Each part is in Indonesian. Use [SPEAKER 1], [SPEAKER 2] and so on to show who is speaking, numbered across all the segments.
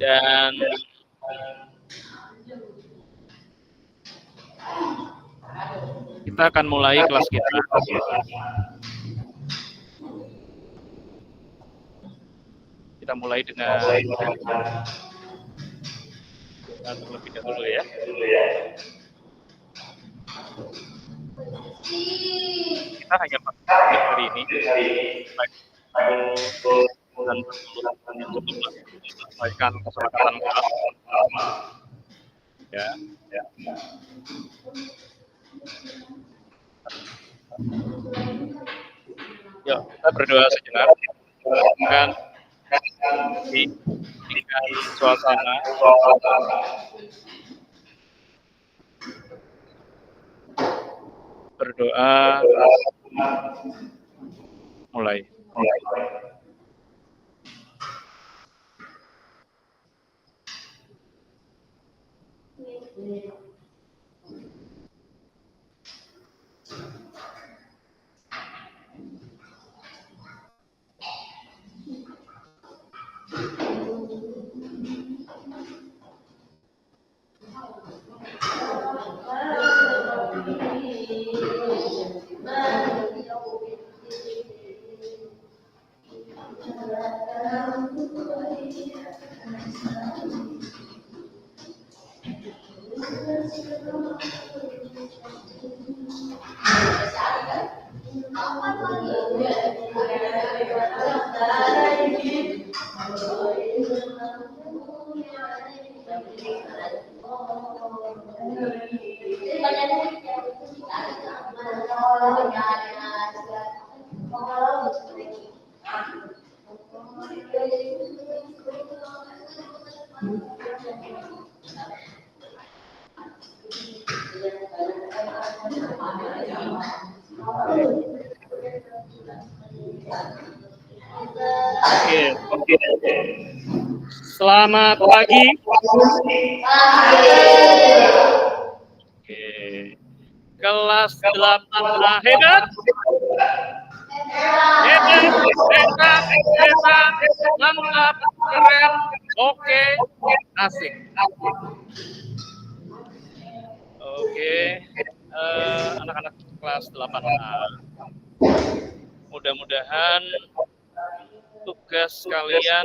[SPEAKER 1] Dan kita akan mulai kelas kita. Kita mulai dengan terlebih dahulu ya. Kita hanya pakai hari ini dan yang cukup menyesuaikan kesepakatan kelas. Ya. Yuk, kita berdoa sejenak. Dengan suasana. Berdoa. Mulai. Oke. Selamat pagi. Oke. Kelas 8A hebat. Hebat, mantap, keren, oke, asik. Oke, anak-anak kelas 8A. Mudah-mudahan tugas kalian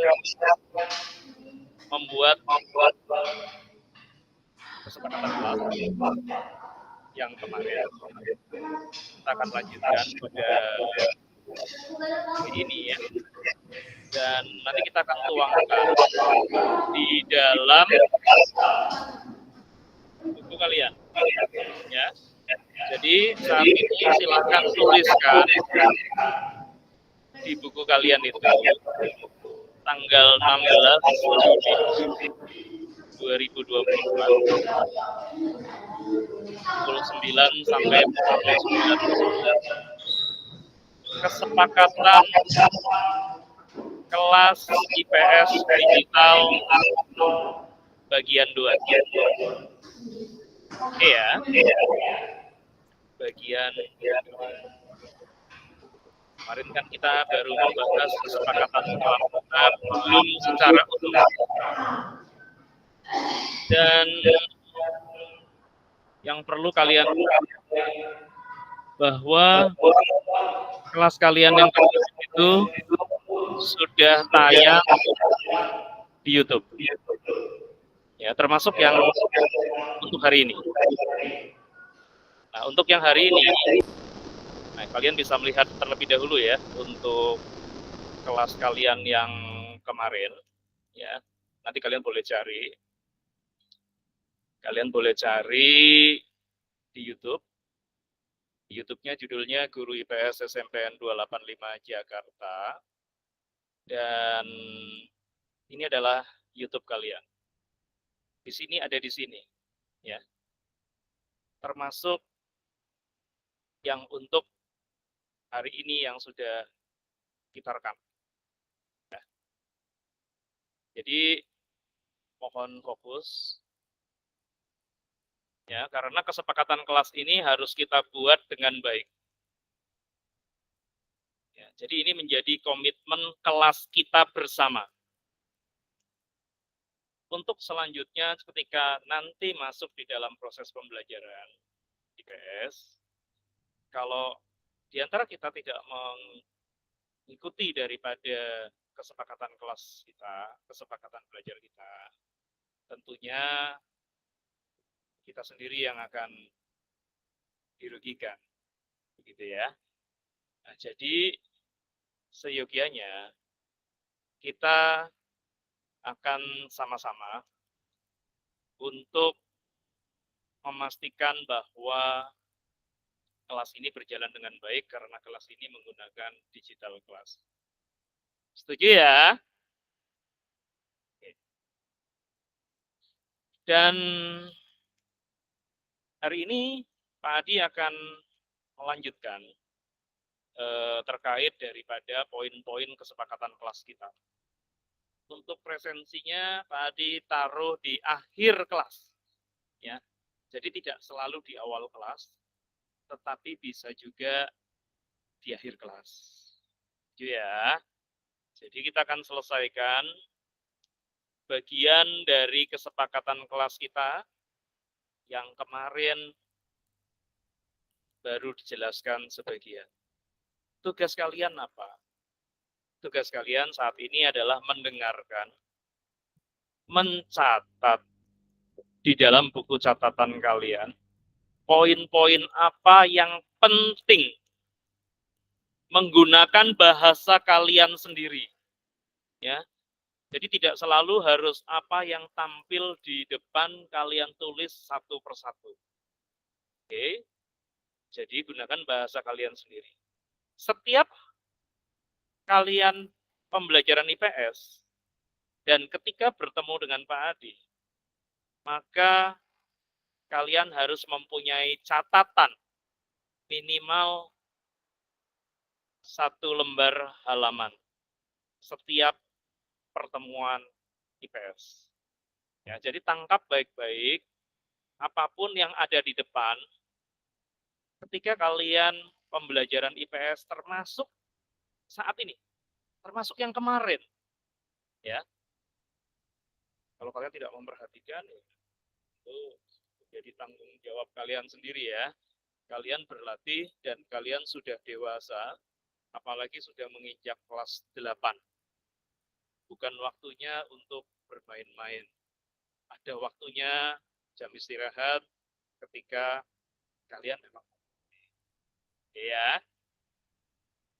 [SPEAKER 1] membuat kesepakatan kelas yang kemarin. Kita akan lanjutkan pada ini ya. Dan nanti kita akan tuangkan di dalam buku kalian. Ya. Jadi saat ini silakan tuliskan di buku kalian itu tanggal 16 Juli 2024 pukul 9 sampai pukul 9 kesepakatan kelas IPS digital bagian 2. Iya. Bagian kemarin kan kita baru membahas kesepakatan kelas belum secara utuh. Dan yang perlu kalian bahwa kelas kalian yang itu sudah tayang di YouTube. Ya, termasuk yang untuk hari ini. Nah, untuk yang hari ini, nah, kalian bisa melihat terlebih dahulu ya untuk kelas kalian yang kemarin. Ya, nanti kalian boleh cari. Kalian boleh cari di YouTube. YouTube-nya judulnya Guru IPS SMPN 285 Jakarta. Dan ini adalah YouTube kalian. Di sini ada di sini, ya. Termasuk yang untuk hari ini yang sudah kita rekam. Ya. Jadi mohon fokus. Ya, karena kesepakatan kelas ini harus kita buat dengan baik. Ya, jadi ini menjadi komitmen kelas kita bersama. untuk selanjutnya ketika nanti masuk di dalam proses pembelajaran IPS, kalau di antara kita tidak mengikuti daripada kesepakatan kelas kita, kesepakatan belajar kita, tentunya kita sendiri yang akan dirugikan, begitu ya. Nah, jadi seyogianya kita akan sama-sama untuk memastikan bahwa kelas ini berjalan dengan baik karena kelas ini menggunakan digital class. Setuju ya? Dan hari ini Pak Adi akan melanjutkan terkait daripada poin-poin kesepakatan kelas kita. Untuk presensinya Pak Adi taruh di akhir kelas, ya. Jadi tidak selalu di awal kelas, tetapi bisa juga di akhir kelas. Itu ya. Jadi kita akan selesaikan bagian dari kesepakatan kelas kita yang kemarin baru dijelaskan sebagian. Tugas kalian apa? Tugas kalian saat ini adalah mendengarkan, mencatat di dalam buku catatan kalian, poin-poin apa yang penting menggunakan bahasa kalian sendiri. Ya. Jadi tidak selalu harus apa yang tampil di depan kalian tulis satu persatu. Oke. Jadi gunakan bahasa kalian sendiri. Setiap kalian pembelajaran IPS dan ketika bertemu dengan Pak Adi, maka kalian harus mempunyai catatan minimal 1 lembar halaman setiap pertemuan IPS. Ya, jadi tangkap baik-baik apapun yang ada di depan ketika kalian pembelajaran IPS termasuk saat ini, termasuk yang kemarin. Ya. Kalau kalian tidak memperhatikan, itu jadi tanggung jawab kalian sendiri ya. Kalian berlatih dan kalian sudah dewasa, apalagi sudah menginjak kelas 8. Bukan waktunya untuk bermain-main. Ada waktunya jam istirahat ketika kalian memang. Ya,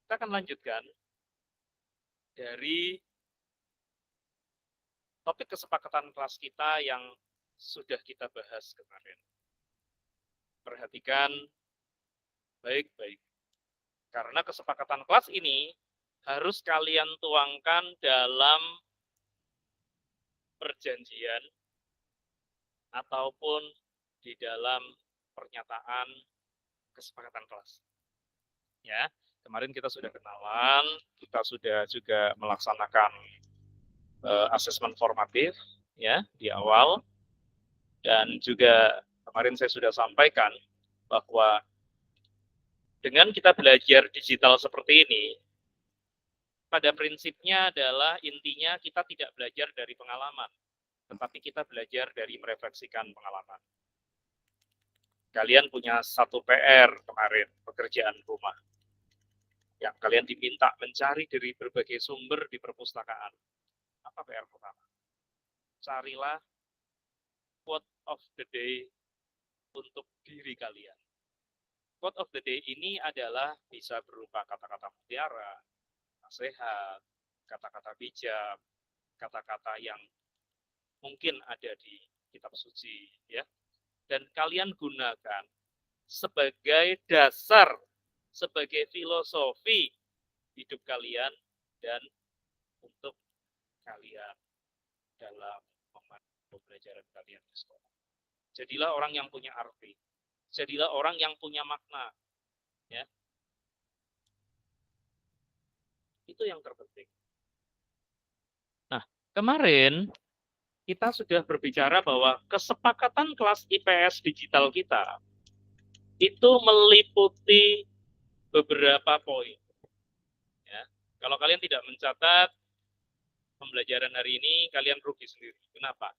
[SPEAKER 1] kita akan lanjutkan dari topik kesepakatan kelas kita yang sudah kita bahas kemarin. Perhatikan baik-baik. Karena kesepakatan kelas ini harus kalian tuangkan dalam perjanjian ataupun di dalam pernyataan kesepakatan kelas. Ya, kemarin kita sudah kenalan, kita sudah juga melaksanakan asesmen formatif ya di awal, dan juga kemarin saya sudah sampaikan bahwa dengan kita belajar digital seperti ini, pada prinsipnya adalah intinya kita tidak belajar dari pengalaman, tetapi kita belajar dari merefleksikan pengalaman. Kalian punya satu PR kemarin, pekerjaan rumah, yang kalian diminta mencari dari berbagai sumber di perpustakaan. Apa PR pertama? Carilah quote of the day untuk diri kalian. Quote of the day ini adalah bisa berupa kata-kata mutiara, nasihat, kata-kata bijak, kata-kata yang mungkin ada di kitab suci, ya. Dan kalian gunakan sebagai dasar, sebagai filosofi hidup kalian dan untuk kalian dalam pembelajaran kalian di sekolah. Jadilah orang yang punya arti. Jadilah orang yang punya makna. Ya. Itu yang terpenting. Nah, kemarin kita sudah berbicara bahwa kesepakatan kelas IPS digital kita itu meliputi beberapa poin. Ya. Kalau kalian tidak mencatat, pembelajaran hari ini kalian rugi sendiri. Kenapa?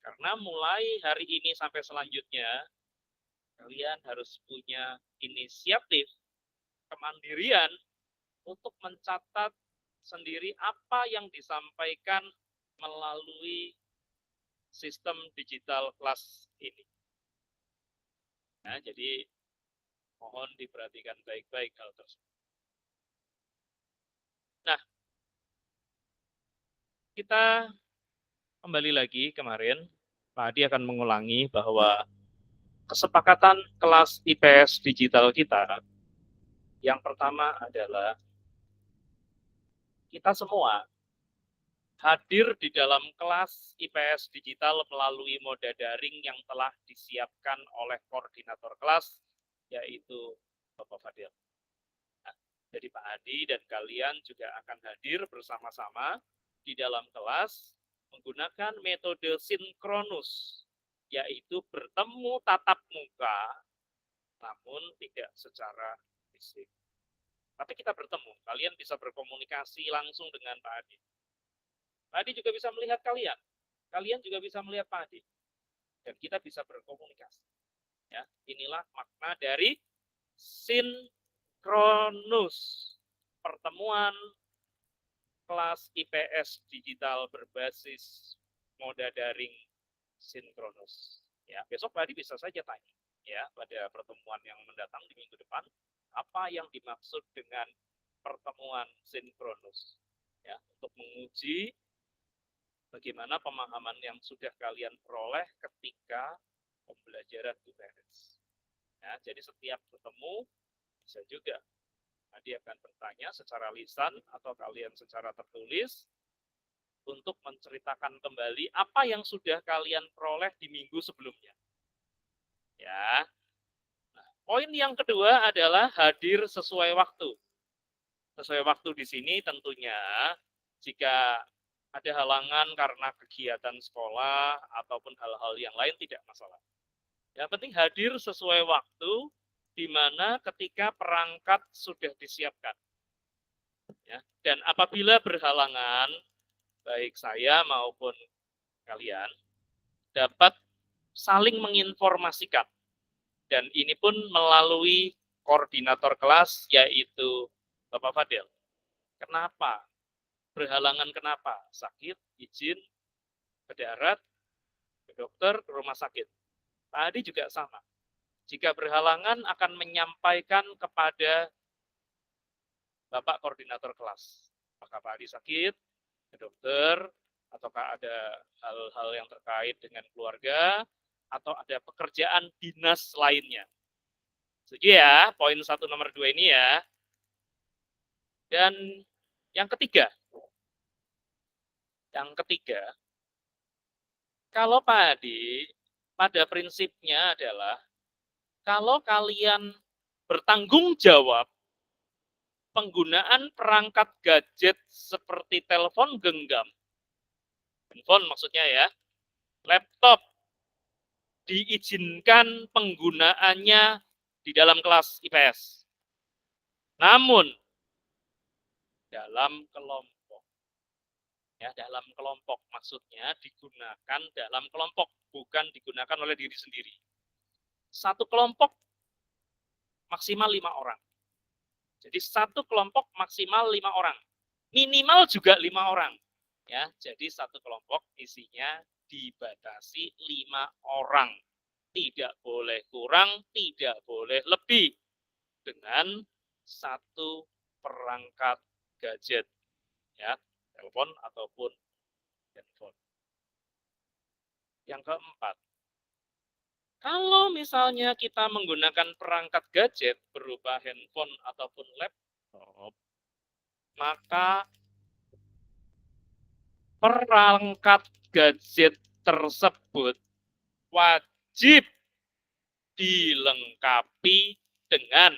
[SPEAKER 1] Karena mulai hari ini sampai selanjutnya, kalian harus punya inisiatif, kemandirian untuk mencatat sendiri apa yang disampaikan melalui sistem digital kelas ini. Nah, jadi mohon diperhatikan baik-baik hal tersebut. Nah, kita kembali lagi kemarin, Pak Adi akan mengulangi bahwa kesepakatan kelas IPS digital kita yang pertama adalah kita semua hadir di dalam kelas IPS digital melalui moda daring yang telah disiapkan oleh koordinator kelas, yaitu Bapak Fadil. Nah, jadi Pak Adi dan kalian juga akan hadir bersama-sama di dalam kelas menggunakan metode sinkronus, yaitu bertemu tatap muka, namun tidak secara fisik. Tapi kita bertemu, kalian bisa berkomunikasi langsung dengan Pak Adi. Pak Adi juga bisa melihat kalian. Kalian juga bisa melihat Pak Adi. Dan kita bisa berkomunikasi. Ya, inilah makna dari sinkronus. Pertemuan kelas IPS digital berbasis moda daring sinkronus. Ya, besok Pak Adi bisa saja tanya ya pada pertemuan yang mendatang di minggu depan apa yang dimaksud dengan pertemuan sinkronus. Ya, untuk menguji bagaimana pemahaman yang sudah kalian peroleh ketika pembelajaran IPS. Ya, jadi setiap bertemu bisa juga dia akan bertanya secara lisan atau kalian secara tertulis untuk menceritakan kembali apa yang sudah kalian peroleh di minggu sebelumnya. Ya. Nah, poin yang kedua adalah hadir sesuai waktu. Sesuai waktu di sini tentunya jika ada halangan karena kegiatan sekolah ataupun hal-hal yang lain tidak masalah. Yang penting hadir sesuai waktu di mana ketika perangkat sudah disiapkan. Ya. Dan apabila berhalangan, baik saya maupun kalian dapat saling menginformasikan. Dan ini pun melalui koordinator kelas, yaitu Bapak Fadil. Kenapa? Berhalangan kenapa? Sakit, izin, ke darat, ke dokter, ke rumah sakit. Tadi juga sama. Jika berhalangan akan menyampaikan kepada Bapak koordinator kelas. Apakah Pak Adi sakit, ke dokter, ataukah ada hal-hal yang terkait dengan keluarga, atau ada pekerjaan dinas lainnya. Setuju ya, poin 1 nomor 2 ini ya. Dan yang ketiga, kalau Pak Adi pada prinsipnya adalah kalau kalian bertanggung jawab penggunaan perangkat gadget seperti telepon genggam, handphone maksudnya ya, laptop, diizinkan penggunaannya di dalam kelas IPS. Namun, dalam kelompok. Ya, dalam kelompok maksudnya digunakan dalam kelompok, bukan digunakan oleh diri sendiri. Satu kelompok maksimal 5 orang. Jadi satu kelompok maksimal 5 orang. Minimal juga 5 orang. Ya, jadi satu kelompok isinya dibatasi 5 orang. Tidak boleh kurang, tidak boleh lebih dengan satu perangkat gadget, ya, telepon ataupun handphone. Yang keempat, kalau misalnya kita menggunakan perangkat gadget berupa handphone ataupun laptop, maka perangkat gadget tersebut wajib dilengkapi dengan,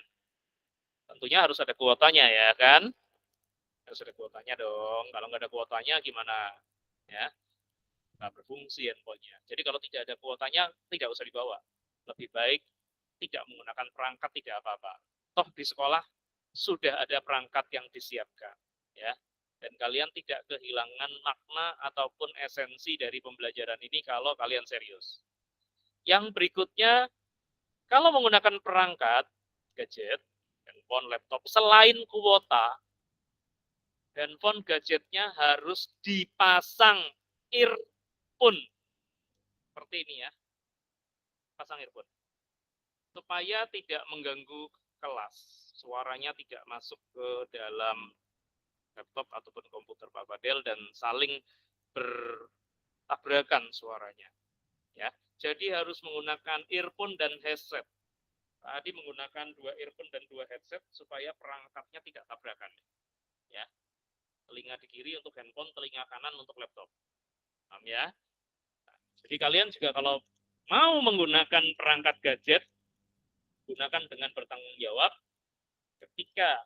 [SPEAKER 1] tentunya harus ada kuotanya ya kan, harus ada kuotanya dong. Kalau nggak ada kuotanya gimana ya, nggak berfungsi handphonenya. Jadi kalau tidak ada kuotanya tidak usah dibawa, lebih baik tidak menggunakan perangkat, tidak apa-apa. Toh di sekolah sudah ada perangkat yang disiapkan ya. Dan kalian tidak kehilangan makna ataupun esensi dari pembelajaran ini kalau kalian serius. Yang berikutnya, kalau menggunakan perangkat, gadget, handphone, laptop, selain kuota, handphone gadgetnya harus dipasang earphone. Seperti ini ya, pasang earphone. Supaya tidak mengganggu kelas. Suaranya tidak masuk ke dalam laptop ataupun komputer Pak Fadel dan saling bertabrakan suaranya. Ya, jadi harus menggunakan earphone dan headset. Tadi menggunakan 2 earphone dan 2 headset supaya perangkatnya tidak tabrakan. Ya, telinga di kiri untuk handphone, telinga kanan untuk laptop. Paham ya? Nah, jadi kalian juga kalau mau menggunakan perangkat gadget, gunakan dengan bertanggung jawab. Ketika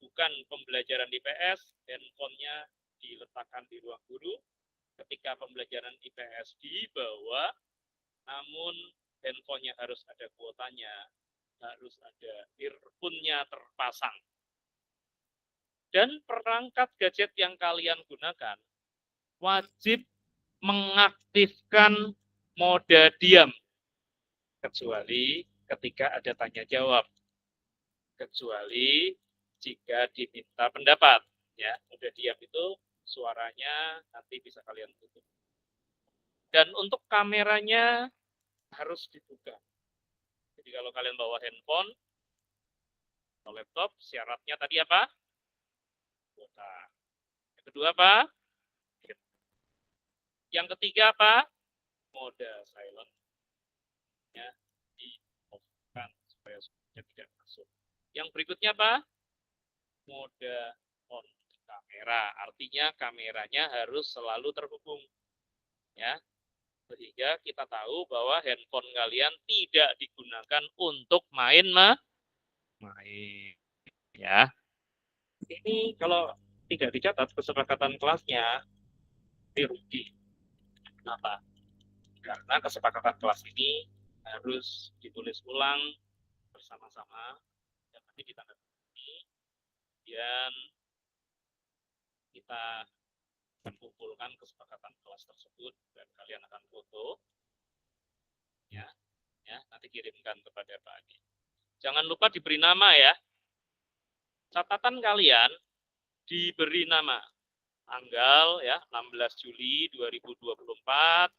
[SPEAKER 1] bukan pembelajaran IPS, handphonenya diletakkan di ruang guru. Ketika pembelajaran IPS dibawa, namun handphonenya harus ada kuotanya, harus ada earphone-nya terpasang. Dan perangkat gadget yang kalian gunakan wajib mengaktifkan mode diam, kecuali ketika ada tanya jawab, kecuali jika diminta pendapat. Ya, mode diam itu suaranya nanti bisa kalian tutup. Dan untuk kameranya harus dibuka. Jadi kalau kalian bawa handphone atau laptop, syaratnya tadi apa? Kuota. Yang kedua apa? Yang ketiga apa? Mode silent. Ya, di-off-kan supaya suaranya tidak masuk. Yang berikutnya apa? Mode on kamera. Artinya kameranya harus selalu terhubung. Ya, sehingga kita tahu bahwa handphone kalian tidak digunakan untuk main. Ya, ini kalau tidak dicatat kesepakatan kelasnya, ini rugi. Kenapa? Karena kesepakatan kelas ini harus ditulis ulang bersama-sama dan nanti ditandai, dan kita akan kumpulkan kesepakatan kelas tersebut dan kalian akan foto, ya, nanti kirimkan kepada Pak Adi. Jangan lupa diberi nama ya. Catatan kalian diberi nama tanggal ya 16 Juli 2024,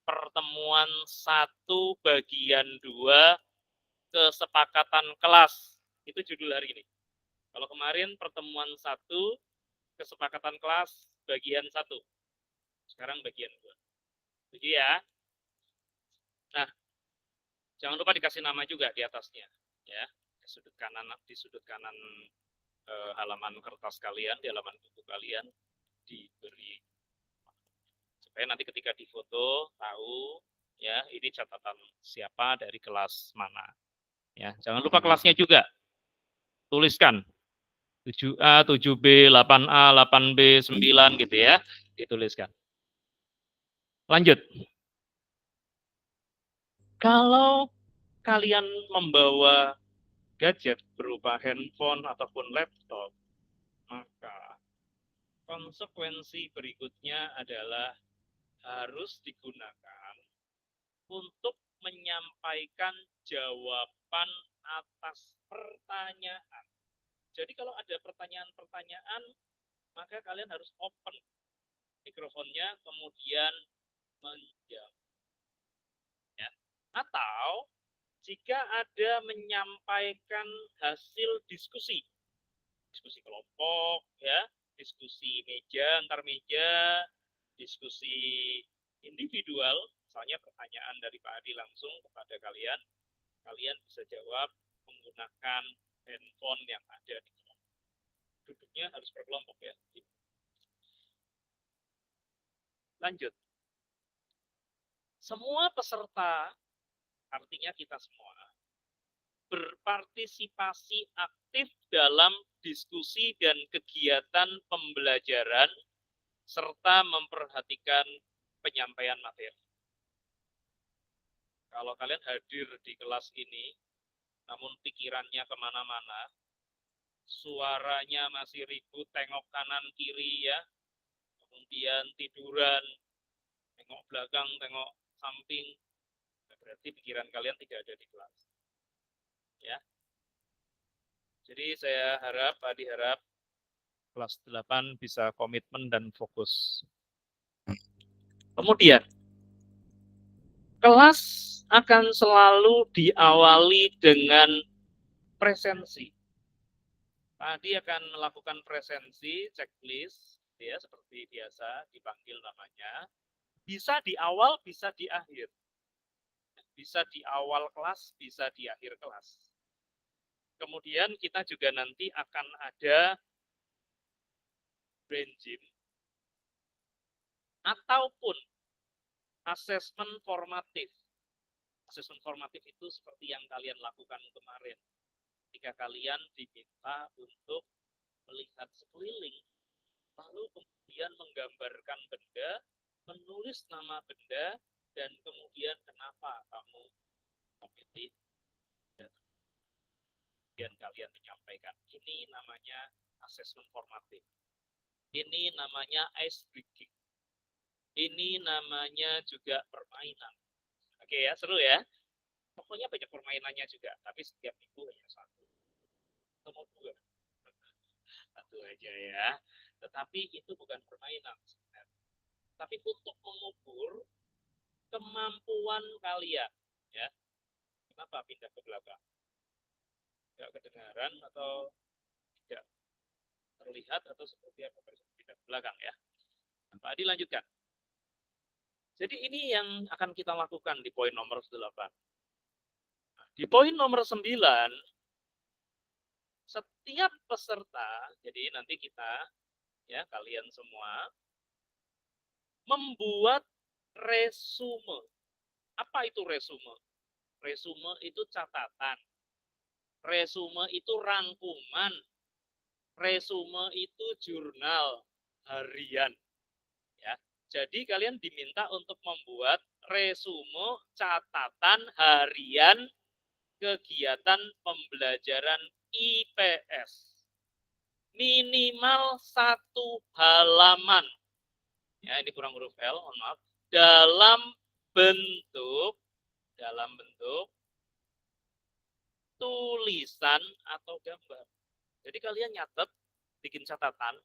[SPEAKER 1] pertemuan 1 bagian 2 kesepakatan kelas. Itu judul hari ini. Kalau kemarin pertemuan 1 kesepakatan kelas bagian 1. Sekarang bagian 2. Begitu ya. Nah, jangan lupa dikasih nama juga di atasnya ya. Di sudut kanan halaman kertas kalian, di halaman buku kalian diberi, supaya nanti ketika difoto tahu ya ini catatan siapa dari kelas mana. Ya, jangan lupa kelasnya juga. Tuliskan 7A, 7B, 8A, 8B, 9 gitu ya. Dituliskan. Lanjut. Kalau kalian membawa gadget berupa handphone ataupun laptop, maka konsekuensi berikutnya adalah harus digunakan untuk menyampaikan jawaban atas pertanyaan. Jadi kalau ada pertanyaan-pertanyaan, maka kalian harus open mikrofonnya, kemudian menjawab. Ya. Atau jika ada menyampaikan hasil diskusi kelompok, ya, diskusi meja antar meja, diskusi individual, misalnya pertanyaan dari Pak Adi langsung kepada kalian, kalian bisa jawab menggunakan handphone yang ada di kelompok. Duduknya harus berkelompok ya. Lanjut. Semua peserta, artinya kita semua, berpartisipasi aktif dalam diskusi dan kegiatan pembelajaran serta memperhatikan penyampaian materi. Kalau kalian hadir di kelas ini, namun pikirannya kemana-mana, suaranya masih ribut, tengok kanan kiri ya, kemudian tiduran, tengok belakang, tengok samping, berarti pikiran kalian tidak ada di kelas. Ya. Jadi saya harap, Pak diharap kelas 8 bisa komitmen dan fokus. Kemudian, kelas akan selalu diawali dengan presensi. Pak Adi akan melakukan presensi, checklist, ya seperti biasa dipanggil namanya. Bisa di awal, bisa di akhir. Bisa di awal kelas, bisa di akhir kelas. Kemudian kita juga nanti akan ada brain gym ataupun asesmen formatif. Asesmen formatif itu seperti yang kalian lakukan kemarin. Ketika kalian diminta untuk melihat sekeliling, lalu kemudian menggambarkan benda, menulis nama benda, dan kemudian kenapa kamu memilih dan kemudian kalian menyampaikan. Ini namanya asesmen formatif. Ini namanya ice breaking. Ini namanya juga permainan. Oke ya, seru ya. Pokoknya banyak permainannya juga, tapi setiap minggu hanya satu. Atau mau dua. Satu aja ya. Tetapi itu bukan permainan sebenarnya. Tapi untuk mengukur kemampuan kalian. Ya. Kenapa pindah ke belakang? Tidak kedengaran atau tidak terlihat atau seperti apa pindah ke belakang ya. Pak Adi lanjutkan. Jadi ini yang akan kita lakukan di poin nomor 8. Di poin nomor 9, setiap peserta, jadi nanti kita, ya kalian semua, membuat resume. Apa itu resume? Resume itu catatan. Resume itu rangkuman. Resume itu jurnal harian. Ya. Jadi kalian diminta untuk membuat resume catatan harian kegiatan pembelajaran IPS. Minimal 1 halaman. Ya, ini kurang huruf L, mohon maaf. Dalam bentuk tulisan atau gambar. Jadi kalian nyatet, bikin catatan,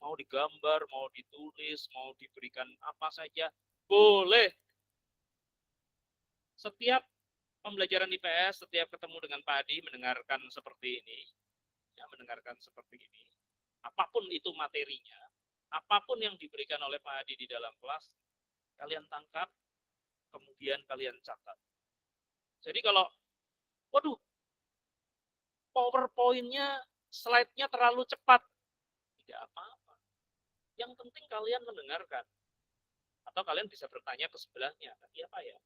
[SPEAKER 1] mau digambar, mau ditulis, mau diberikan apa saja, boleh. Setiap pembelajaran IPS, setiap ketemu dengan Pak Adi, mendengarkan seperti ini, ya, mendengarkan seperti ini, apapun itu materinya, apapun yang diberikan oleh Pak Adi di dalam kelas, kalian tangkap, kemudian kalian catat. Jadi kalau, waduh, PowerPoint-nya, slide-nya terlalu cepat, tidak apa-apa. Yang penting kalian mendengarkan. Atau kalian bisa bertanya ke sebelahnya, tadi apa ya?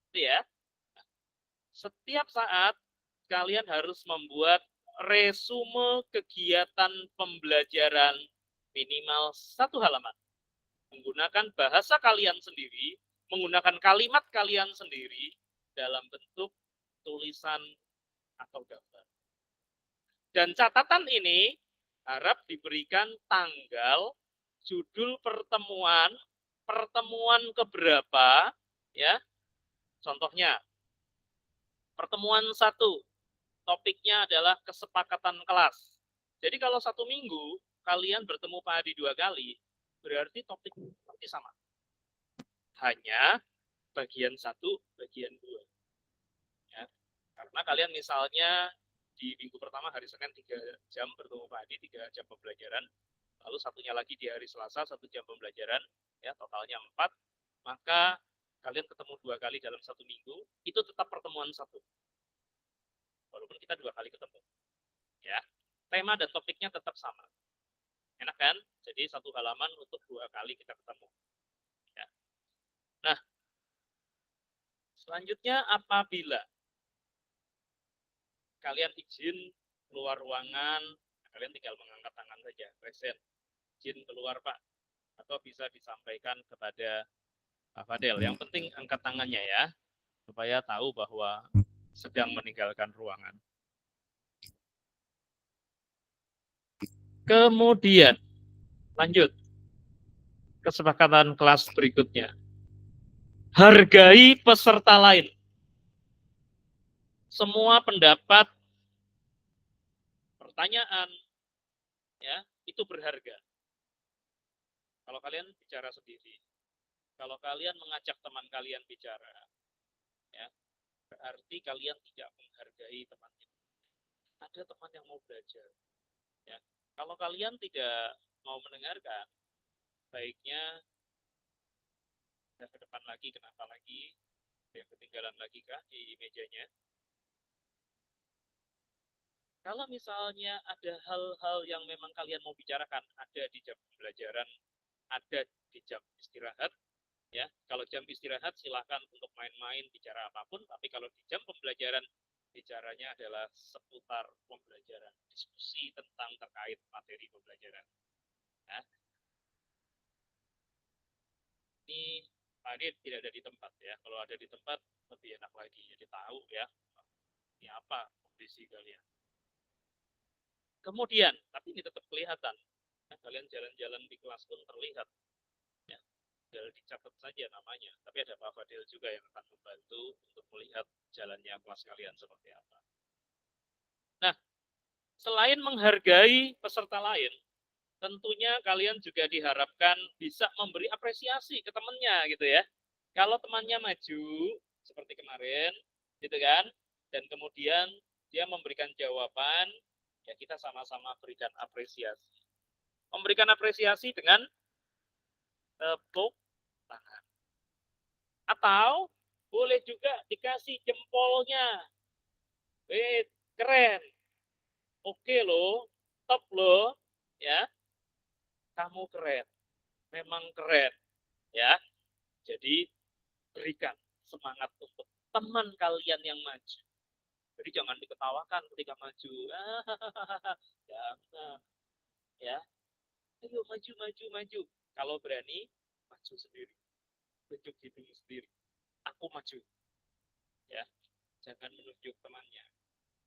[SPEAKER 1] Itu ya. Setiap saat kalian harus membuat resume kegiatan pembelajaran minimal 1 halaman. Menggunakan bahasa kalian sendiri, menggunakan kalimat kalian sendiri dalam bentuk tulisan atau gambar. Dan catatan ini harap diberikan tanggal, judul pertemuan, pertemuan keberapa, ya. Contohnya, pertemuan 1, topiknya adalah kesepakatan kelas. Jadi kalau 1 minggu kalian bertemu Pak Adi 2 kali, berarti topik pasti sama. Hanya bagian 1, bagian 2. Ya. Karena kalian misalnya di minggu pertama hari Senin 3 jam bertemu Pak Adi, 3 jam pembelajaran, lalu satunya lagi di hari Selasa 1 jam pembelajaran, ya totalnya 4, maka kalian ketemu 2 kali dalam 1 minggu, itu tetap pertemuan 1. Walaupun kita 2 kali ketemu. Ya. Tema dan topiknya tetap sama. Enak kan? Jadi 1 halaman untuk 2 kali kita ketemu. Ya. Nah, selanjutnya apabila kalian izin keluar ruangan, kalian tinggal mengangkat tangan saja, present, izin keluar Pak, atau bisa disampaikan kepada Pak Fadel. Yang penting angkat tangannya ya, supaya tahu bahwa sedang meninggalkan ruangan. Kemudian lanjut kesepakatan kelas berikutnya. Hargai peserta lain. Semua pendapat, pertanyaan, ya, itu berharga. Kalau kalian bicara sendiri, kalau kalian mengajak teman kalian bicara, ya, berarti kalian tidak menghargai temannya. Ada teman yang mau belajar, ya. Kalau kalian tidak mau mendengarkan, baiknya ke depan lagi, kenapa lagi? Yang ketinggalan lagi kah di mejanya? Kalau misalnya ada hal-hal yang memang kalian mau bicarakan, ada di jam pembelajaran, ada di jam istirahat, ya. Kalau jam istirahat silahkan untuk main-main, bicara apapun, tapi kalau di jam pembelajaran, bicaranya adalah seputar pembelajaran, diskusi tentang terkait materi pembelajaran. Nah, ini tidak ada di tempat ya. Kalau ada di tempat lebih enak lagi, jadi tahu ya ini apa kondisi kalian. Kemudian, tapi ini tetap kelihatan. Nah, kalian jalan-jalan di kelas pun terlihat. Ya, tinggal dicatat saja namanya. Tapi ada Pak Fadil juga yang akan membantu untuk melihat jalannya kelas kalian seperti apa. Nah, selain menghargai peserta lain, tentunya kalian juga diharapkan bisa memberi apresiasi ke temannya gitu ya. Kalau temannya maju seperti kemarin, gitu kan, dan kemudian dia memberikan jawaban, ya kita sama-sama berikan apresiasi. Memberikan apresiasi dengan tepuk tangan. Atau boleh juga dikasih jempolnya. Keren. Oke loh, top loh, ya. Kamu keren. Memang keren, ya. Jadi berikan semangat untuk teman kalian yang maju. Jadi jangan diketawakan ketika maju. Jangan, ya. Ayo maju, maju, maju. Kalau berani, maju sendiri. Tunjuk hidung sendiri. Aku maju, ya. Jangan menunjuk temannya.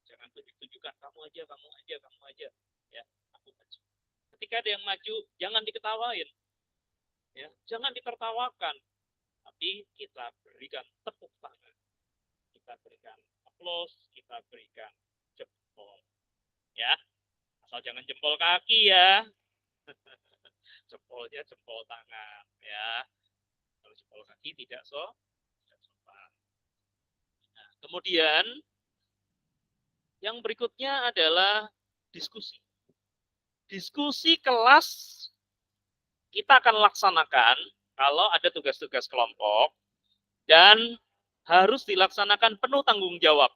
[SPEAKER 1] Jangan tunjuk-tunjukkan kamu aja, kamu aja, kamu aja. Ya, aku maju. Ketika ada yang maju, jangan diketawain. Ya, jangan ditertawakan. Tapi kita berikan tepuk tangan. Kita berikan aplaus, kita berikan jempol. Ya, asal jangan jempol kaki ya. Jempolnya jempol tangan, ya. Kalau jempol kaki tidak sopan. Nah, kemudian yang berikutnya adalah diskusi. Diskusi kelas kita akan laksanakan kalau ada tugas-tugas kelompok dan harus dilaksanakan penuh tanggung jawab.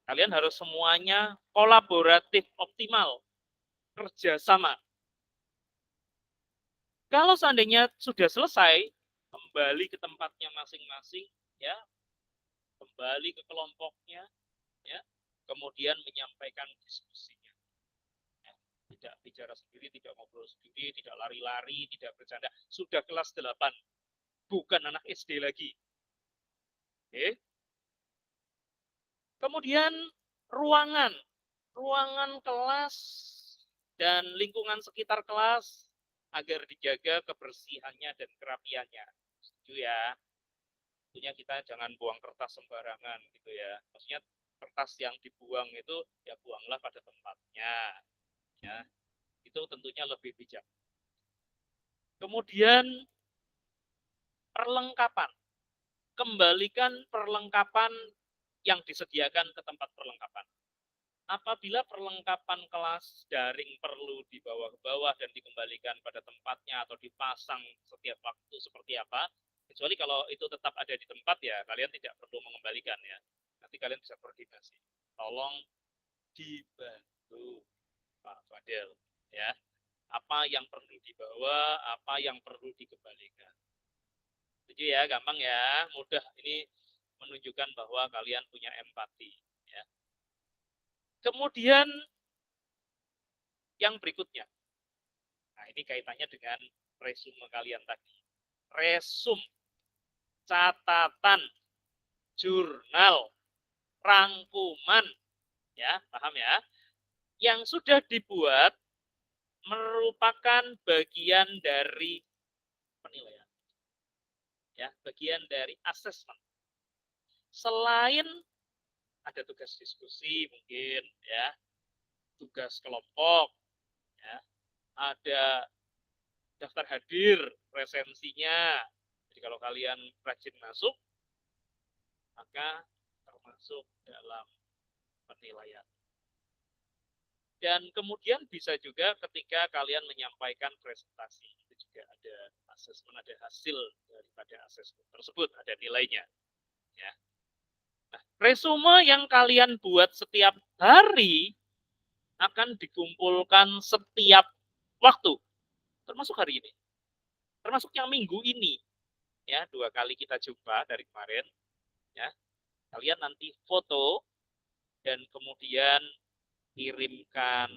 [SPEAKER 1] Kalian harus semuanya kolaboratif, optimal, kerjasama. Kalau seandainya sudah selesai, kembali ke tempatnya masing-masing, ya, kembali ke kelompoknya, ya, kemudian menyampaikan diskusinya. Ya, tidak bicara sendiri, tidak ngobrol sendiri, tidak lari-lari, tidak bercanda. Sudah kelas 8, bukan anak SD lagi. Oke. Kemudian ruangan kelas dan lingkungan sekitar kelas agar dijaga kebersihannya dan kerapiannya. Setuju ya? Tentunya kita jangan buang kertas sembarangan gitu ya. Maksudnya kertas yang dibuang itu ya buanglah pada tempatnya. Ya, itu tentunya lebih bijak. Kemudian perlengkapan. Kembalikan perlengkapan yang disediakan ke tempat perlengkapan. Apabila perlengkapan kelas daring perlu dibawa ke bawah dan dikembalikan pada tempatnya atau dipasang setiap waktu seperti apa, kecuali kalau itu tetap ada di tempat ya, kalian tidak perlu mengembalikan ya. Nanti kalian bisa koordinasi. Tolong dibantu Pak Fadil ya. Apa yang perlu dibawa, apa yang perlu dikembalikan. Setuju ya, gampang ya, mudah. Ini menunjukkan bahwa kalian punya empati ya. Kemudian yang berikutnya. Nah, ini kaitannya dengan resume kalian tadi. Resum, catatan, jurnal, rangkuman. Ya, paham ya? Yang sudah dibuat merupakan bagian dari penilaian. Ya, bagian dari asesmen. Selain ada tugas diskusi mungkin ya, tugas kelompok ya, ada daftar hadir presensinya. Jadi kalau kalian rajin masuk, maka termasuk dalam penilaian. Dan kemudian bisa juga ketika kalian menyampaikan presentasi, itu juga ada asesmen, ada hasil daripada asesmen tersebut, ada nilainya. Ya. Nah, resume yang kalian buat setiap hari akan dikumpulkan setiap waktu, termasuk hari ini, termasuk yang minggu ini. Ya, 2 kali kita jumpa dari kemarin. Ya, kalian nanti foto dan kemudian kirimkan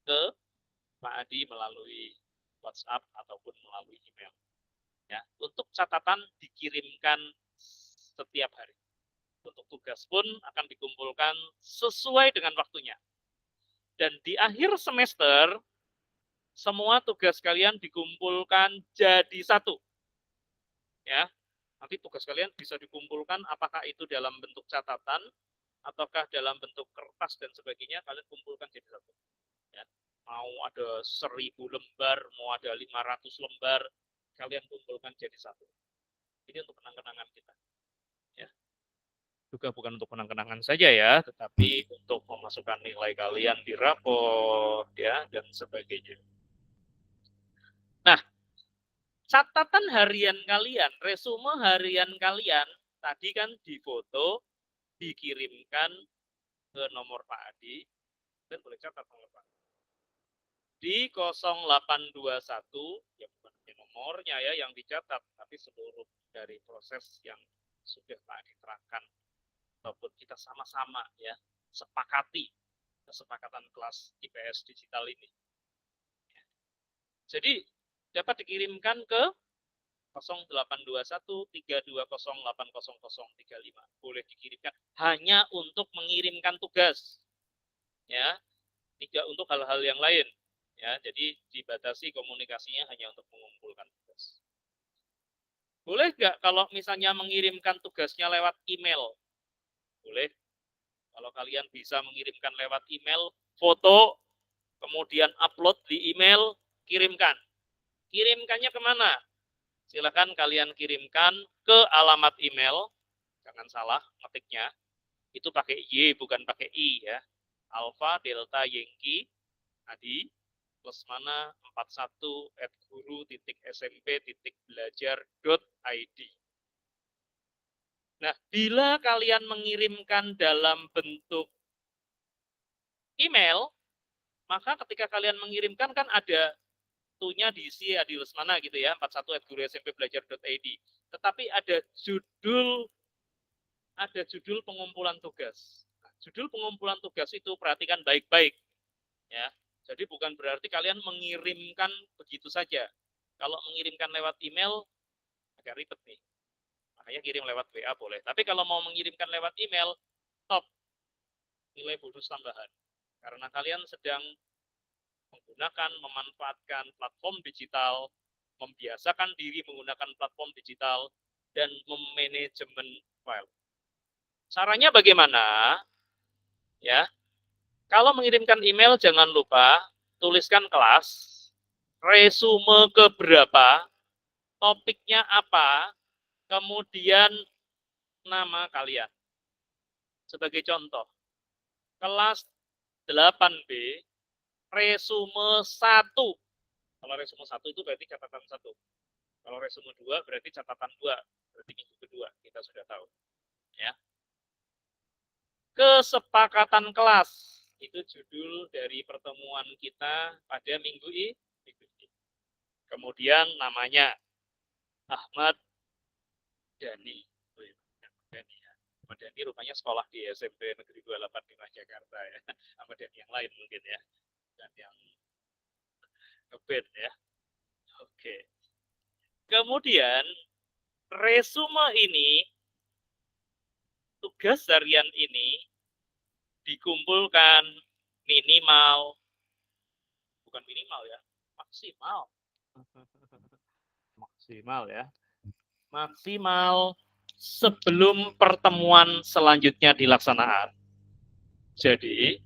[SPEAKER 1] ke Pak Adi melalui WhatsApp ataupun melalui email. Ya, untuk catatan dikirimkan setiap hari. Untuk tugas pun akan dikumpulkan sesuai dengan waktunya. Dan di akhir semester, semua tugas kalian dikumpulkan jadi satu. Ya, nanti tugas kalian bisa dikumpulkan apakah itu dalam bentuk catatan ataukah dalam bentuk kertas dan sebagainya, kalian kumpulkan jadi satu. Ya, mau ada 1000 lembar, mau ada 500 lembar, kalian kumpulkan jadi satu. Ini untuk kenang-kenangan kita. Ya, juga bukan untuk kenang-kenangan saja ya, tetapi untuk memasukkan nilai kalian di rapor ya dan sebagainya. Nah, catatan harian kalian, resume harian kalian tadi kan difoto, dikirimkan ke nomor Pak Adi, dan boleh catat nomor Pak di 0821, ya bukan nomornya ya yang dicatat, tapi seluruh dari proses yang sudah Pak Adi terangkan ataupun kita sama-sama ya sepakati kesepakatan kelas IPS digital ini. Jadi dapat dikirimkan ke 082132080035. Boleh dikirimkan hanya untuk mengirimkan tugas. Ya, tidak untuk hal-hal yang lain. Ya, jadi dibatasi komunikasinya hanya untuk mengumpulkan tugas. Boleh nggak kalau misalnya mengirimkan tugasnya lewat email? Boleh. Kalau kalian bisa mengirimkan lewat email, foto, kemudian upload di email, kirimkan. Kirimkannya kemana? Silakan kalian kirimkan ke alamat email, jangan salah ngetiknya, itu pakai Y bukan pakai I ya. Alpha Delta Yankee Adi Lesmana 41@guru.smp.belajar.id. Nah, bila kalian mengirimkan dalam bentuk email, maka ketika kalian mengirimkan kan ada tunya diisi Adi Lesmana gitu ya, 41@guru.smp.belajar.id. Tetapi ada judul pengumpulan tugas. Nah, judul pengumpulan tugas itu perhatikan baik-baik ya. Jadi bukan berarti kalian mengirimkan begitu saja. Kalau mengirimkan lewat email agak ribet nih. Makanya kirim lewat WA boleh. Tapi kalau mau mengirimkan lewat email, top nilai bonus tambahan. Karena kalian sedang menggunakan, memanfaatkan platform digital, membiasakan diri menggunakan platform digital, dan memanajemen file. Caranya bagaimana? Ya, kalau mengirimkan email jangan lupa tuliskan kelas, resume keberapa, topiknya apa, kemudian nama kalian. Sebagai contoh, kelas 8B, resume 1. Kalau resume 1 itu berarti catatan 1. Kalau resume 2 berarti catatan 2. Berarti minggu kedua, kita sudah tahu. Ya. Kesepakatan kelas, itu judul dari pertemuan kita pada minggu ini. Kemudian namanya Ahmad Dhani. Ahmad Dhani rupanya sekolah di SMP Negeri 285 Jakarta ya. Ahmad Dhani yang lain mungkin ya. Dan yang ngeband ya. Oke. Kemudian resume ini, tugas harian ini dikumpulkan minimal bukan minimal ya, maksimal. Maksimal ya. Maksimal sebelum pertemuan selanjutnya dilaksanakan. Jadi,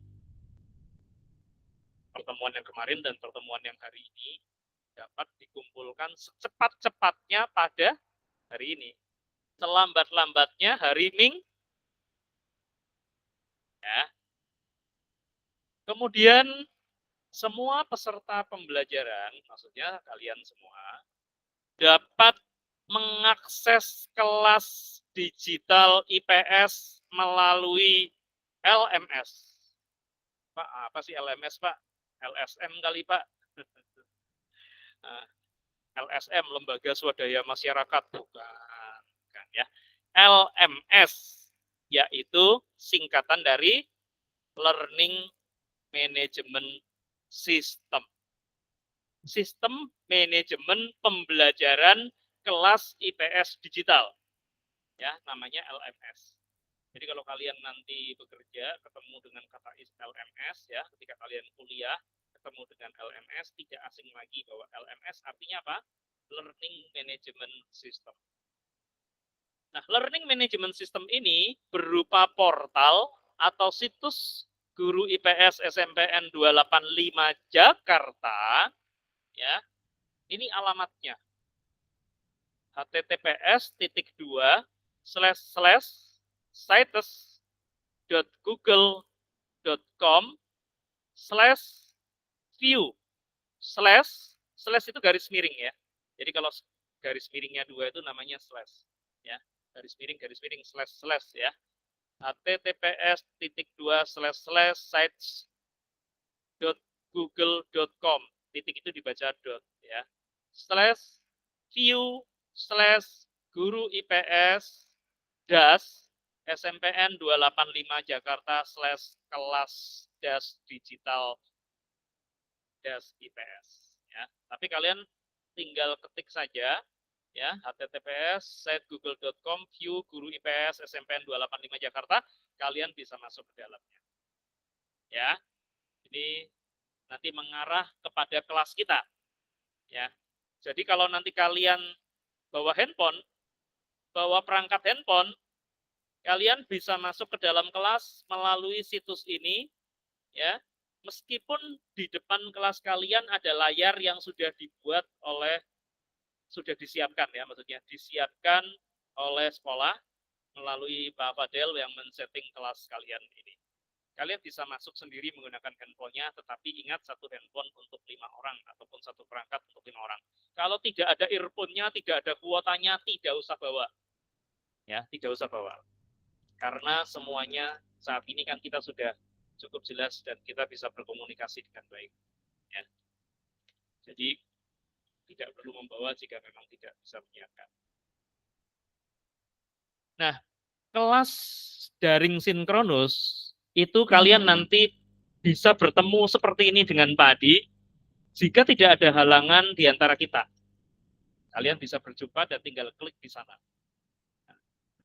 [SPEAKER 1] pertemuan yang kemarin dan pertemuan yang hari ini dapat dikumpulkan secepat-cepatnya pada hari ini. Selambat-lambatnya hari Minggu. Ya. Kemudian semua peserta pembelajaran, maksudnya kalian semua, dapat mengakses kelas digital IPS melalui LMS. Pak, apa sih LMS, Pak? LSM kali, Pak. LSM, Lembaga Swadaya Masyarakat, bukan kan ya. LMS, yaitu singkatan dari Learning Management System. Sistem manajemen pembelajaran kelas IPS digital. Ya, namanya LMS. Jadi kalau kalian nanti bekerja ketemu dengan kata LMS ya, ketika kalian kuliah ketemu dengan LMS, tidak asing lagi bahwa LMS artinya apa? Learning Management System. Nah, Learning Management System ini berupa portal atau situs Guru IPS SMPN 285 Jakarta ya. Ini alamatnya. https://sites.google.com/view/ itu garis miring ya. Jadi kalau garis miringnya 2 itu namanya slash ya. Garis miring slash ya. https://sites.google.com. Titik itu dibaca dot ya. /view/guru IPS SMPN 285 Jakarta /kelas digital IPS ya. Tapi kalian tinggal ketik saja ya, https://google.com view guru IPS SMPN 285 Jakarta, kalian bisa masuk ke dalamnya. Ya. Ini nanti mengarah kepada kelas kita. Ya. Jadi kalau nanti kalian bawa handphone, bawa perangkat handphone, kalian bisa masuk ke dalam kelas melalui situs ini ya. Meskipun di depan kelas kalian ada layar yang sudah dibuat oleh sudah disiapkan ya, maksudnya disiapkan oleh sekolah melalui Pak Fadel yang men-setting kelas kalian ini. Kalian bisa masuk sendiri menggunakan handphonenya, tetapi ingat satu handphone untuk 5 orang ataupun satu perangkat untuk 5 orang. Kalau tidak ada earphone-nya, tidak ada kuotanya, tidak usah bawa. Ya, tidak usah bawa. Karena semuanya saat ini kan kita sudah cukup jelas dan kita bisa berkomunikasi dengan baik. Ya. Jadi tidak perlu membawa jika memang tidak bisa menyiapkan. Nah, kelas daring sinkronus itu kalian nanti bisa bertemu seperti ini dengan Pak Adi jika tidak ada halangan di antara kita. Kalian bisa berjumpa dan tinggal klik di sana. Nah,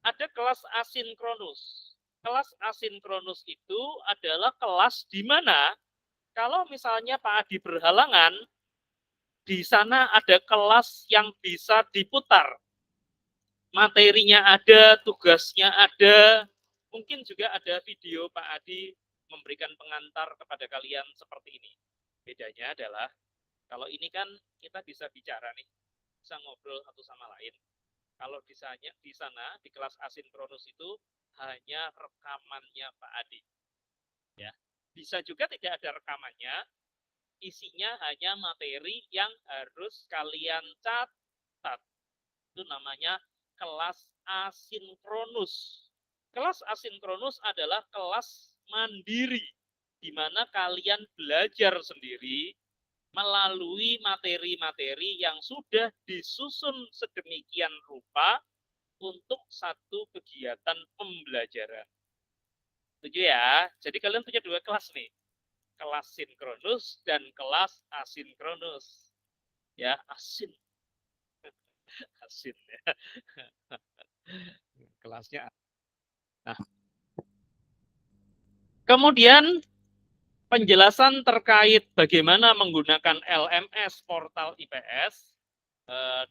[SPEAKER 1] ada kelas asinkronus. Kelas asinkronus itu adalah kelas di mana kalau misalnya Pak Adi berhalangan, di sana ada kelas yang bisa diputar. Materinya ada, tugasnya ada, mungkin juga ada video Pak Adi memberikan pengantar kepada kalian seperti ini. Bedanya adalah, kalau ini kan kita bisa bicara nih, bisa ngobrol satu sama lain. Kalau di sana, di kelas asinkronus itu, hanya rekamannya Pak Adi. Ya. Bisa juga tidak ada rekamannya, isinya hanya materi yang harus kalian catat. Itu namanya kelas asinkronus. Kelas asinkronus adalah kelas mandiri, di mana kalian belajar sendiri melalui materi-materi yang sudah disusun sedemikian rupa untuk satu kegiatan pembelajaran. Setuju ya? Jadi kalian punya 2 kelas nih. Kelas sinkronus dan kelas asinkronus. Ya, asin ya. Kelasnya. Nah, kemudian penjelasan terkait bagaimana menggunakan LMS portal IPS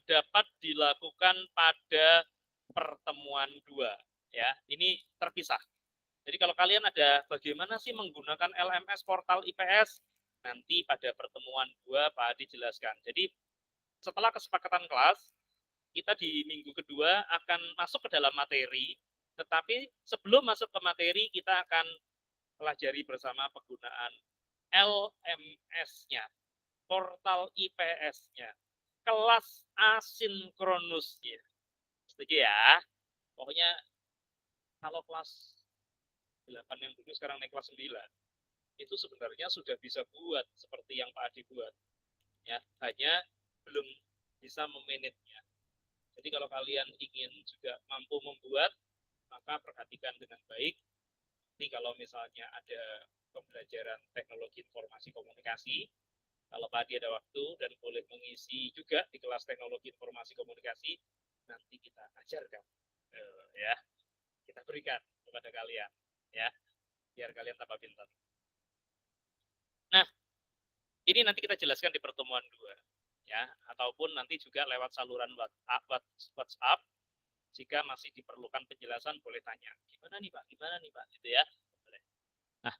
[SPEAKER 1] dapat dilakukan pada pertemuan 2. Ya, ini terpisah. Jadi kalau kalian ada bagaimana sih menggunakan LMS portal IPS, nanti pada pertemuan 2 Pak Adi jelaskan. Jadi setelah kesepakatan kelas, kita di minggu kedua akan masuk ke dalam materi, tetapi sebelum masuk ke materi kita akan pelajari bersama penggunaan LMS-nya, portal IPS-nya, kelas asinkronusnya. Setuju ya? Pokoknya kalau kelas 8 yang dulu sekarang naik kelas 9, itu sebenarnya sudah bisa buat seperti yang Pak Adi buat. Ya, hanya belum bisa memanage-nya. Jadi kalau kalian ingin juga mampu membuat, maka perhatikan dengan baik. Nanti kalau misalnya ada pembelajaran teknologi informasi komunikasi, kalau Pak Adi ada waktu dan boleh mengisi juga di kelas teknologi informasi komunikasi, nanti kita ajarkan, ya, kita berikan kepada kalian, ya, biar kalian tambah pintar. Nah, ini nanti kita jelaskan di pertemuan 2, ya, ataupun nanti juga lewat saluran WhatsApp. Jika masih diperlukan penjelasan, boleh tanya. Gimana nih Pak? Gimana nih Pak? Gitu ya. Nah,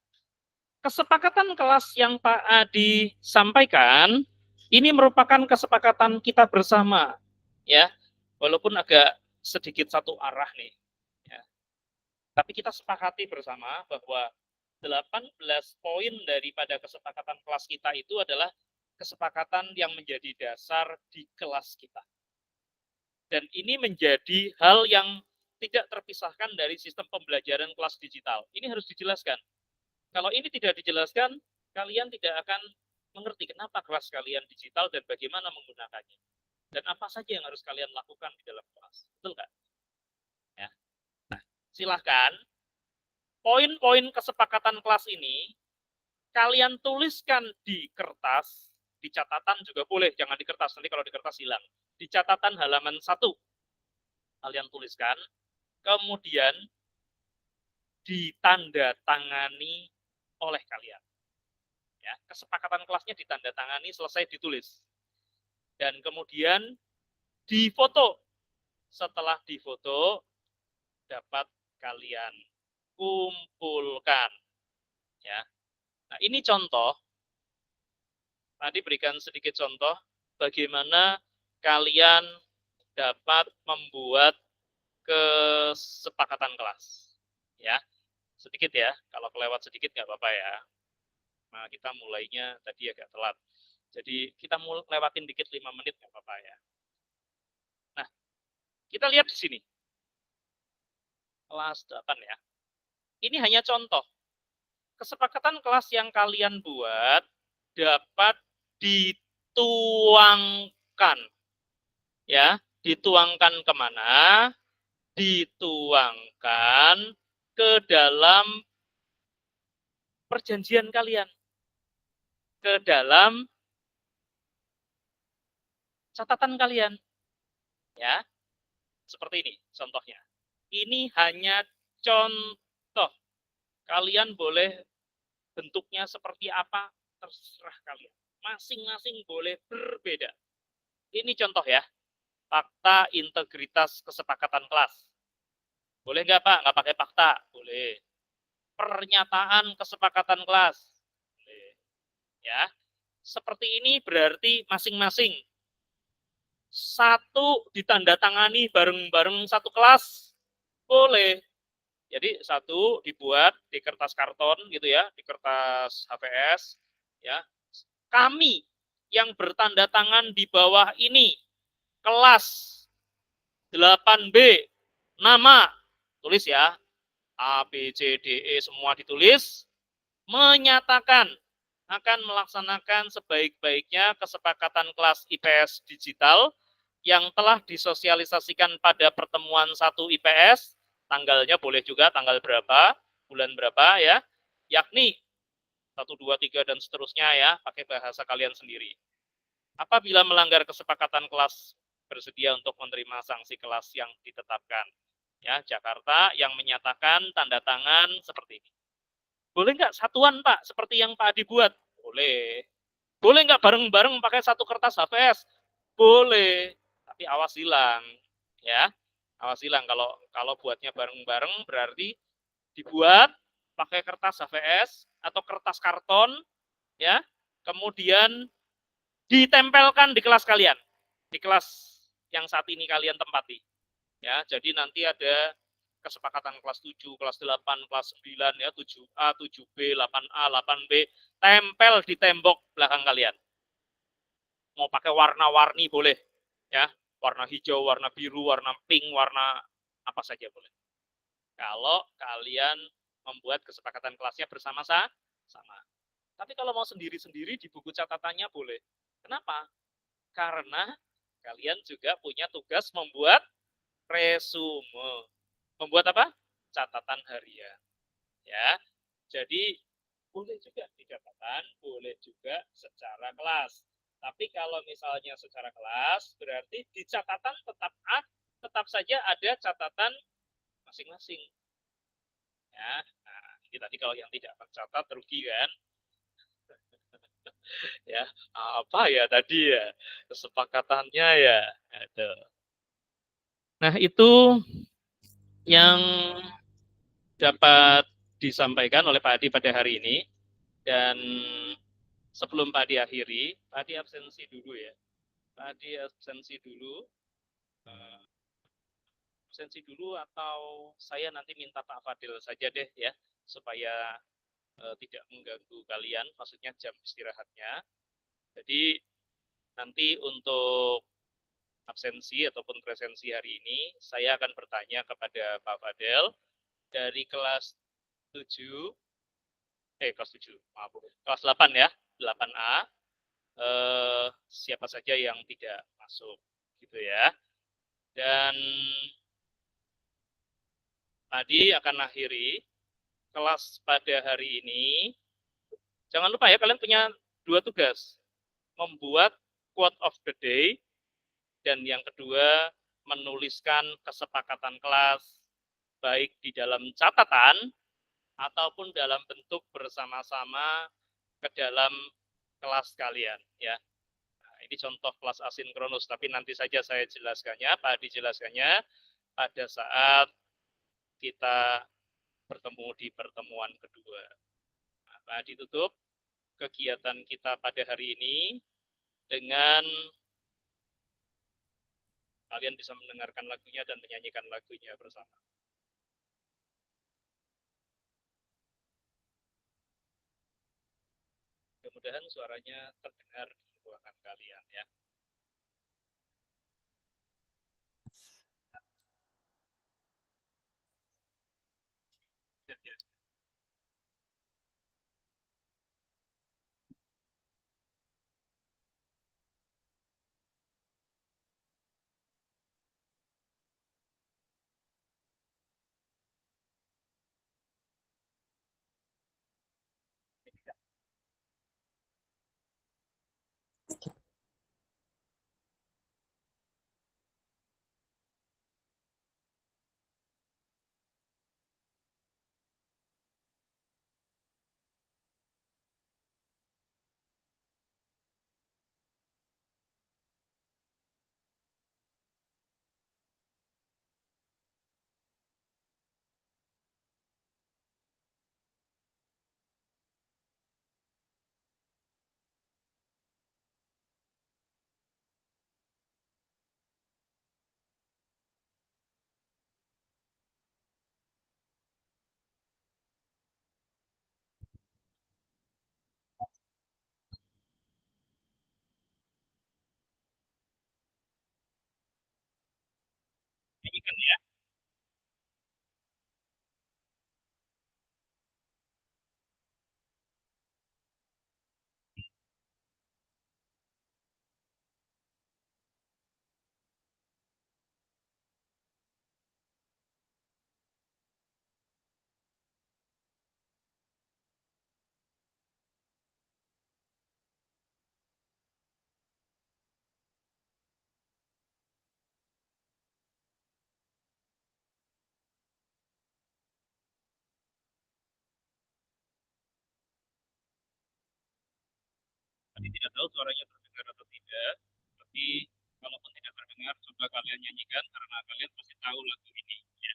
[SPEAKER 1] kesepakatan kelas yang Pak Adi sampaikan ini merupakan kesepakatan kita bersama, ya, walaupun agak sedikit satu arah nih, ya. Tapi kita sepakati bersama bahwa 18 poin daripada kesepakatan kelas kita itu adalah kesepakatan yang menjadi dasar di kelas kita. Dan ini menjadi hal yang tidak terpisahkan dari sistem pembelajaran kelas digital. Ini harus dijelaskan. Kalau ini tidak dijelaskan, kalian tidak akan mengerti kenapa kelas kalian digital dan bagaimana menggunakannya. Dan apa saja yang harus kalian lakukan di dalam kelas. Betul nggak? Ya. Nah, silahkan poin-poin kesepakatan kelas ini kalian tuliskan di kertas, di catatan juga boleh, jangan di kertas, nanti kalau di kertas hilang. Di catatan halaman 1, kalian tuliskan, kemudian ditandatangani oleh kalian. Ya, kesepakatan kelasnya ditandatangani, selesai ditulis. Dan kemudian difoto. Setelah difoto, dapat kalian kumpulkan. Ya. Nah, ini contoh. Tadi berikan sedikit contoh bagaimana kalian dapat membuat kesepakatan kelas. Ya, sedikit ya. Kalau kelewat sedikit nggak apa-apa ya. Nah, kita mulainya tadi agak telat. Jadi kita lewatin dikit 5 menit nggak apa-apa ya. Nah, kita lihat di sini. Kelas 8 ya. Ini hanya contoh. Kesepakatan kelas yang kalian buat dapat dituangkan. Ya, dituangkan kemana? Dituangkan ke dalam perjanjian kalian. Ke dalam catatan kalian. Ya, seperti ini contohnya. Ini hanya contoh. Kalian boleh bentuknya seperti apa, terserah kalian. Masing-masing boleh berbeda. Ini contoh ya, fakta integritas kesepakatan kelas. Boleh nggak Pak? Nggak pakai fakta? Boleh. Pernyataan kesepakatan kelas. Boleh. Ya, seperti ini berarti masing-masing satu ditandatangani bareng-bareng satu kelas. Boleh. Jadi satu dibuat di kertas karton gitu ya, di kertas HVS ya. Kami yang bertanda tangan di bawah ini kelas 8B nama tulis ya, A B C D E semua ditulis, menyatakan akan melaksanakan sebaik-baiknya kesepakatan kelas IPS digital yang telah disosialisasikan pada pertemuan 1 IPS, tanggalnya boleh juga tanggal berapa, bulan berapa ya, yakni 1, 2, 3 dan seterusnya ya, pakai bahasa kalian sendiri. Apabila melanggar kesepakatan kelas, bersedia untuk menerima sanksi kelas yang ditetapkan. Ya, Jakarta yang menyatakan tanda tangan seperti ini. Boleh nggak satuan Pak, seperti yang Pak Adi buat? Boleh. Boleh nggak bareng-bareng pakai satu kertas HVS? Boleh. Tapi awas hilang, ya. Awas hilang kalau kalau buatnya bareng-bareng berarti dibuat pakai kertas HVS atau kertas karton, ya. Kemudian ditempelkan di kelas kalian, di kelas yang saat ini kalian tempati. Ya, jadi nanti ada kesepakatan kelas 7, kelas 8, kelas 9 ya, 7A, 7B, 8A, 8B, tempel di tembok belakang kalian. Mau pakai warna-warni boleh, ya. Warna hijau, warna biru, warna pink, warna apa saja boleh. Kalau kalian membuat kesepakatan kelasnya bersama-sama. Tapi kalau mau sendiri-sendiri di buku catatannya boleh. Kenapa? Karena kalian juga punya tugas membuat resume. Membuat apa? Catatan harian. Ya. Jadi boleh juga di catatan, boleh juga secara kelas. Tapi kalau misalnya secara kelas, berarti di catatan tetap saja ada catatan masing-masing. Ya, nah, ini tadi kalau yang tidak mencatat rugi kan? Ya, apa ya tadi ya kesepakatannya ya. Itu. Nah itu yang dapat disampaikan oleh Pak Adi pada hari ini. Dan sebelum Pak Adi akhiri, Pak Adi absensi dulu ya. Pak Adi absensi dulu. Absensi dulu atau saya nanti minta Pak Fadil saja deh ya. Supaya tidak mengganggu kalian, maksudnya jam istirahatnya. Jadi nanti untuk absensi ataupun presensi hari ini, saya akan bertanya kepada Pak Fadel dari kelas 7, kelas 7, maaf, kelas 8 ya, 8A, siapa saja yang tidak masuk, gitu ya. Dan tadi akan akhiri kelas pada hari ini. Jangan lupa ya, kalian punya 2 tugas. Membuat quote of the day, dan yang kedua, menuliskan kesepakatan kelas, baik di dalam catatan, ataupun dalam bentuk bersama-sama ke dalam kelas kalian. Ya. Nah, ini contoh kelas asinkronus, tapi nanti saja saya jelaskannya, Pak dijelaskannya pada saat kita bertemu di pertemuan kedua. Nah, Pak ditutup kegiatan kita pada hari ini dengan kalian bisa mendengarkan lagunya dan menyanyikan lagunya bersama. Mudah-mudahan suaranya terdengar di ruangan kalian ya. tidak tahu suaranya terdengar atau tidak. Tapi kalaupun tidak terdengar, coba kalian nyanyikan karena kalian pasti tahu lagu ini. Ya.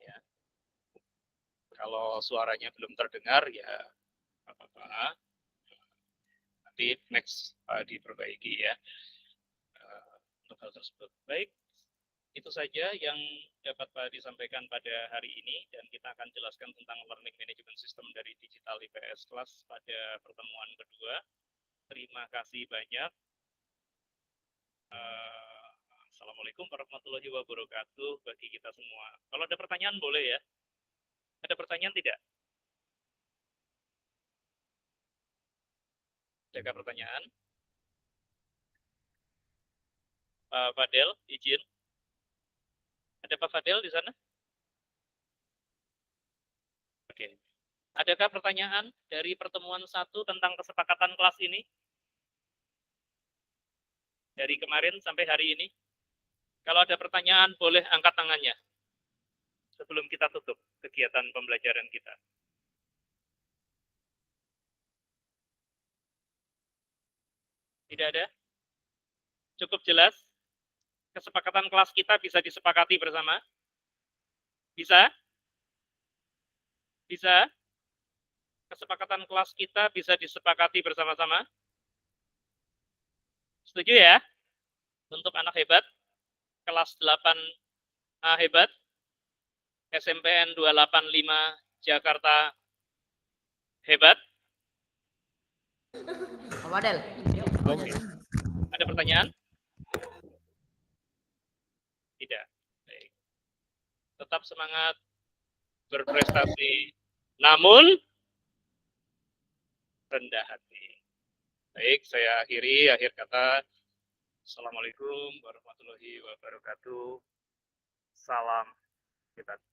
[SPEAKER 1] Ya. Kalau suaranya belum terdengar, ya apa-apa. Nanti next diperbaiki ya untuk hal tersebut. Baik, itu saja yang dapat Pak disampaikan pada hari ini dan kita akan jelaskan tentang learning management system dari digital IPS Class pada pertemuan kedua. Terima kasih banyak. Assalamualaikum warahmatullahi wabarakatuh bagi kita semua. Kalau ada pertanyaan boleh ya. Ada pertanyaan tidak? Jaga pertanyaan. Pak Fadel, izin. Ada Pak Fadel di sana? Oke. Adakah pertanyaan dari pertemuan 1 tentang kesepakatan kelas ini? Dari kemarin sampai hari ini? Kalau ada pertanyaan, boleh angkat tangannya sebelum kita tutup kegiatan pembelajaran kita. Tidak ada? Cukup jelas? Kesepakatan kelas kita bisa disepakati bersama? Bisa? Bisa? Kesepakatan kelas kita bisa disepakati bersama-sama? Setuju ya? Untuk anak hebat, kelas 8A hebat, SMPN 285 Jakarta hebat.
[SPEAKER 2] Fadel.
[SPEAKER 1] Oke. Ada pertanyaan? Tidak. Baik. Tetap semangat berprestasi, namun rendah hati. Baik, saya akhiri akhir kata. Assalamualaikum warahmatullahi wabarakatuh. Salam hebat.